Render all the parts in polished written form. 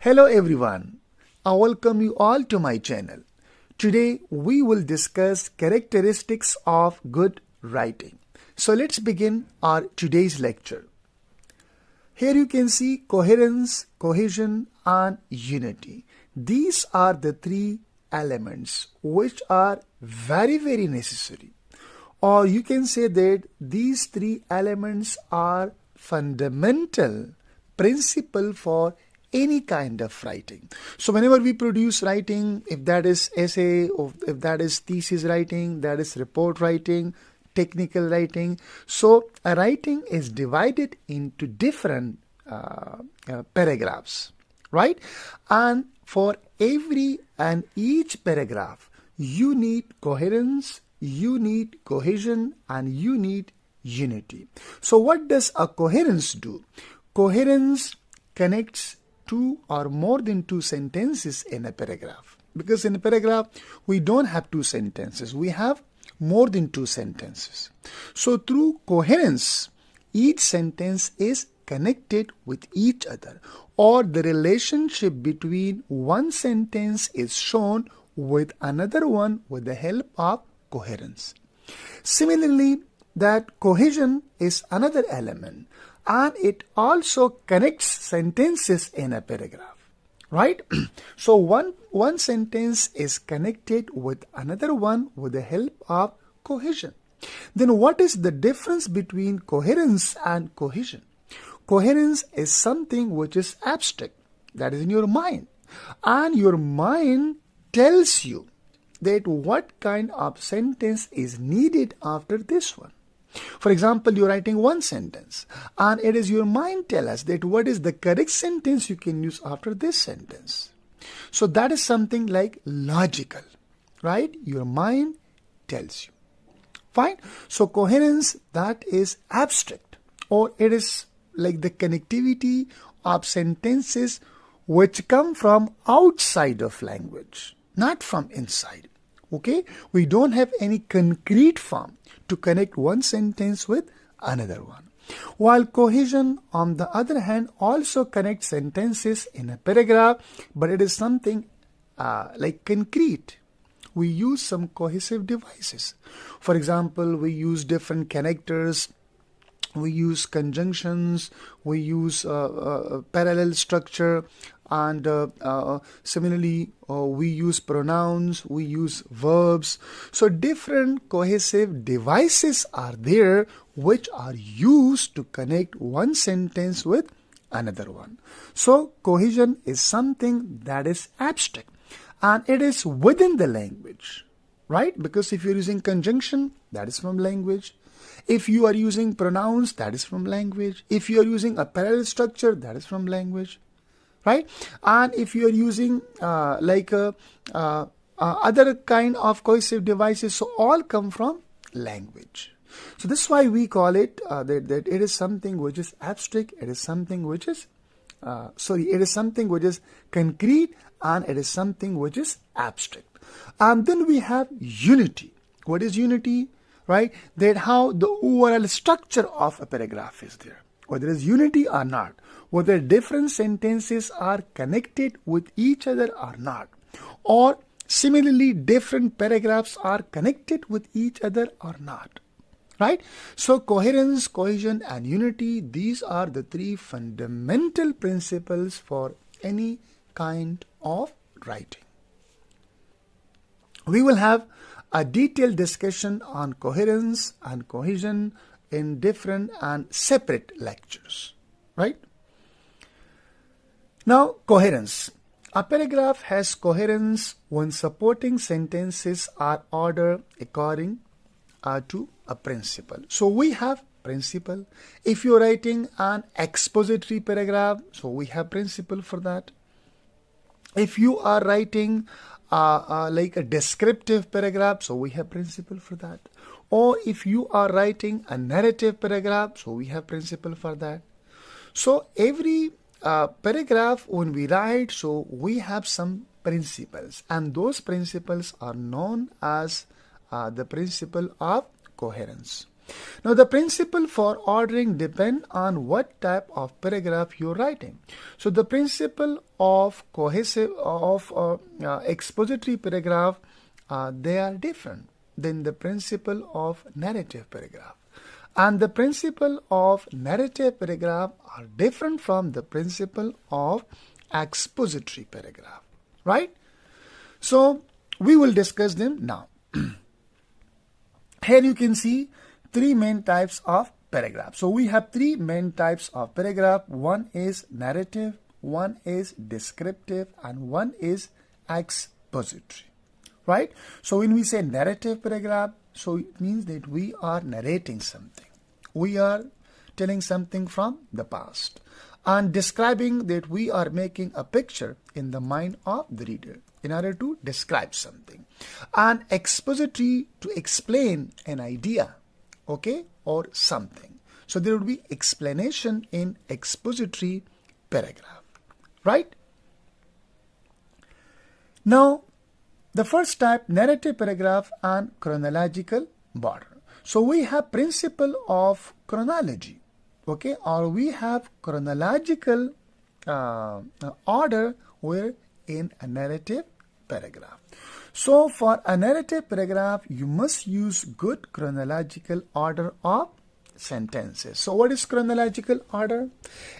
Hello everyone, I welcome you all to my channel. Today we will discuss characteristics of good writing. So let's begin our today's lecture. Here you can see coherence, cohesion and unity. These are the three elements which are very necessary. Or you can say that these three elements are fundamental principle for any kind of writing. So whenever we produce writing, if that is essay or if that is thesis writing, that is report writing, technical writing, so a writing is divided into different paragraphs, right? And for every and each paragraph you need coherence, you need cohesion and you need unity. So what does a coherence do? Coherence connects two or more than two sentences in a paragraph. Because in a paragraph, we don't have two sentences. We have more than two sentences. So through coherence, each sentence is connected with each other, or the relationship between one sentence is shown with another one with the help of coherence. Similarly, that cohesion is another element, and it also connects sentences in a paragraph, right? So one sentence is connected with another one with the help of cohesion. Then what is the difference between coherence and cohesion? Coherence is something which is abstract, that is in your mind, and your mind tells you that what kind of sentence is needed after this one. For example, you're writing one sentence and it is your mind tell us that what is the correct sentence you can use after this sentence. So that is something like logical, right? Your mind tells you. Fine. So coherence, that is abstract, or it is like the connectivity of sentences which come from outside of language, not from inside. Okay? We don't have any concrete form to connect one sentence with another one. While cohesion, on the other hand, also connects sentences in a paragraph, but it is something like concrete. We use some cohesive devices. For example, we use different connectors, we use conjunctions, we use parallel structure, and similarly we use pronouns, we use verbs. So different cohesive devices are there which are used to connect one sentence with another one. So cohesion is something that is abstract and it is within the language, right? Because if you're using conjunction, that is from language. If you are using pronouns, that is from language. If you are using a parallel structure, that is from language, right? And if you are using other kind of cohesive devices, so all come from language. So this is why we call it that it is something which is abstract, it is something which is it is something which is concrete, and it is something which is abstract. And then we have unity. What is unity? Right? That how the overall structure of a paragraph is there. Whether it is unity or not. Whether different sentences are connected with each other or not. Or similarly, different paragraphs are connected with each other or not. Right? So coherence, cohesion and unity, these are the three fundamental principles for any kind of writing. We will have a detailed discussion on coherence and cohesion in different and separate lectures, right? Now, coherence. A paragraph has coherence when supporting sentences are ordered according to a principle. So we have principle. If you're writing an expository paragraph, so we have principle for that. If you are writing like a descriptive paragraph, so we have principle for that. Or if you are writing a narrative paragraph, so we have principle for that. So every paragraph when we write, so we have some principles, and those principles are known as the principle of coherence. Now the principle for ordering depend on what type of paragraph you're writing. So the principle of expository paragraph, they are different than the principle of narrative paragraph. And the principle of narrative paragraph are different from the principle of expository paragraph, right? So we will discuss them now. Here you can see three main types of paragraph. So we have three main types of paragraph. One is narrative, one is descriptive, and one is expository, right? So when we say narrative paragraph, so it means that we are narrating something. We are telling something from the past and describing, that we are making a picture in the mind of the reader in order to describe something. And expository, to explain an idea, okay, or something. So there would be explanation in expository paragraph, right? Now, the first type, narrative paragraph and chronological border. So we have principle of chronology, okay, or we have chronological order where in a narrative paragraph. So for a narrative paragraph, you must use good chronological order of sentences. So what is chronological order?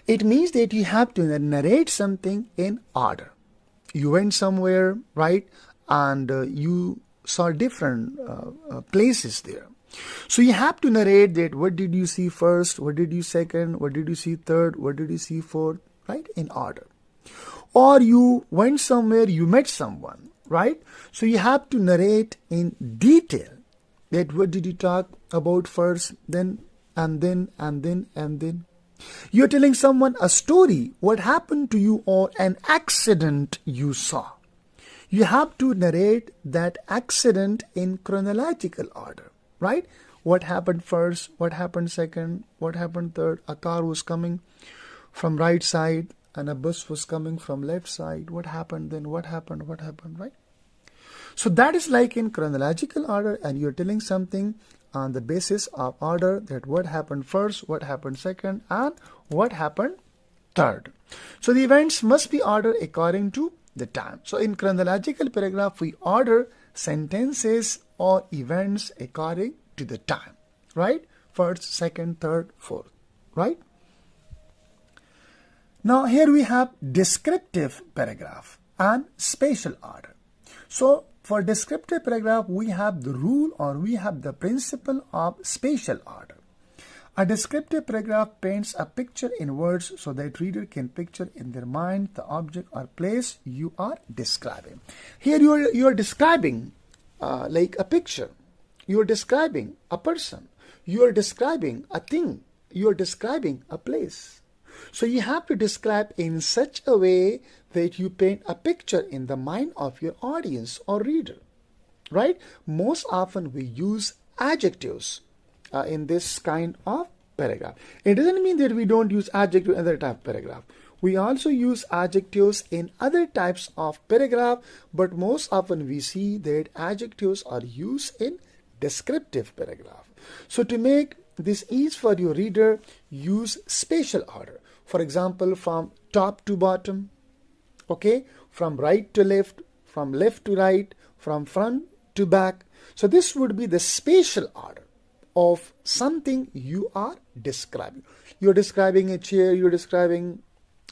It means that you have to narrate something in order. You went somewhere, right, and you saw different places there. So you have to narrate that what did you see first, what did you second, what did you see third, what did you see fourth, right, in order. Or you went somewhere, you met someone, right? So you have to narrate in detail that what did you talk about first, then, and then, and then, and then. You're telling someone a story, what happened to you, or an accident you saw. You have to narrate that accident in chronological order, right? What happened first, what happened second, what happened third. A car was coming from right side and a bus was coming from left side. What happened then? What happened, right? So that is like in chronological order, and you're telling something on the basis of order, that what happened first, what happened second, and what happened third. So the events must be ordered according to the time. So in chronological paragraph, we order sentences or events according to the time, right? First, second, third, fourth, right? Now here we have descriptive paragraph and spatial order. So for descriptive paragraph, we have the rule, or we have the principle of spatial order. A descriptive paragraph paints a picture in words so that reader can picture in their mind the object or place you are describing. Here you are describing like a picture. You are describing a person. You are describing a thing. You are describing a place. So you have to describe in such a way that you paint a picture in the mind of your audience or reader, right? Most often we use adjectives in this kind of paragraph. It doesn't mean that we don't use adjective in other type of paragraph. We also use adjectives in other types of paragraph, but most often we see that adjectives are used in descriptive paragraph. So to make this easy for your reader, use spatial order. For example, from top to bottom, okay, from right to left, from left to right, from front to back. So this would be the spatial order of something you are describing. You're describing a chair, you're describing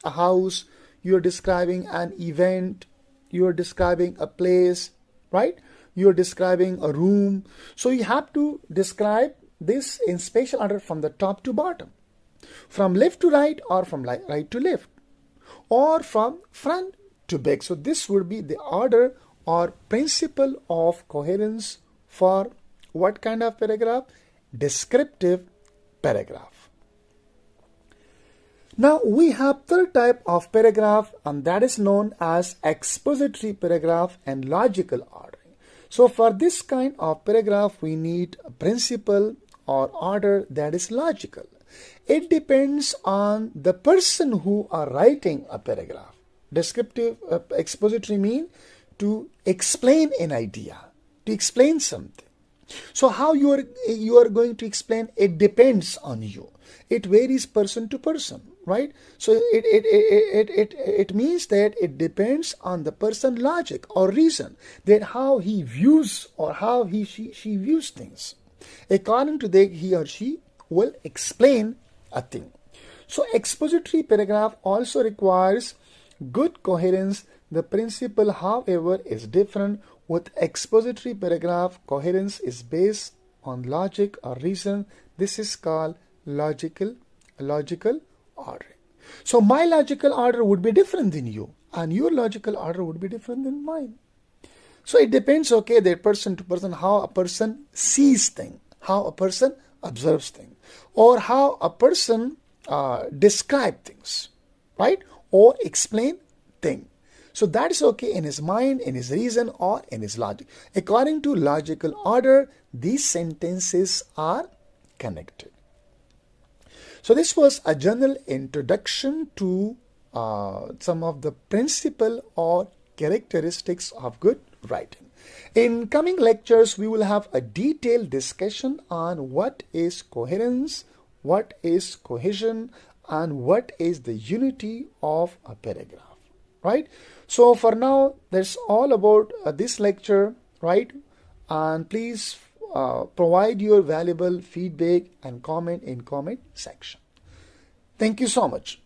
a house, you're describing an event, you're describing a place, right? You're describing a room. So you have to describe this in spatial order from the top to bottom, from left to right, or from right to left, or from front to back. So this would be the order or principle of coherence for what kind of paragraph? Descriptive paragraph. Now we have third type of paragraph, and that is known as expository paragraph and logical ordering. So for this kind of paragraph, we need a principle or order that is logical. It depends on the person who are writing a paragraph. Descriptive, expository mean to explain an idea, to explain something. So how you are going to explain? It depends on you. It varies person to person, right? So it means that it depends on the person logic or reason, that how he views or how she views things. According to that, he or she will explain a thing. So expository paragraph also requires good coherence. The principle, however, is different. With expository paragraph, coherence is based on logic or reason. This is called logical ordering. So my logical order would be different than you, and your logical order would be different than mine. So it depends, okay, that person to person, how a person sees things, how a person observes things, or how a person describe things, right? Or explain things. So that is okay in his mind, in his reason, or in his logic. According to logical order, these sentences are connected. So this was a general introduction to some of the principle or characteristics of good writing. In coming lectures, we will have a detailed discussion on what is coherence, what is cohesion, and what is the unity of a paragraph, right? So for now, that's all about this lecture, right? And please provide your valuable feedback and comment in comment section. Thank you so much.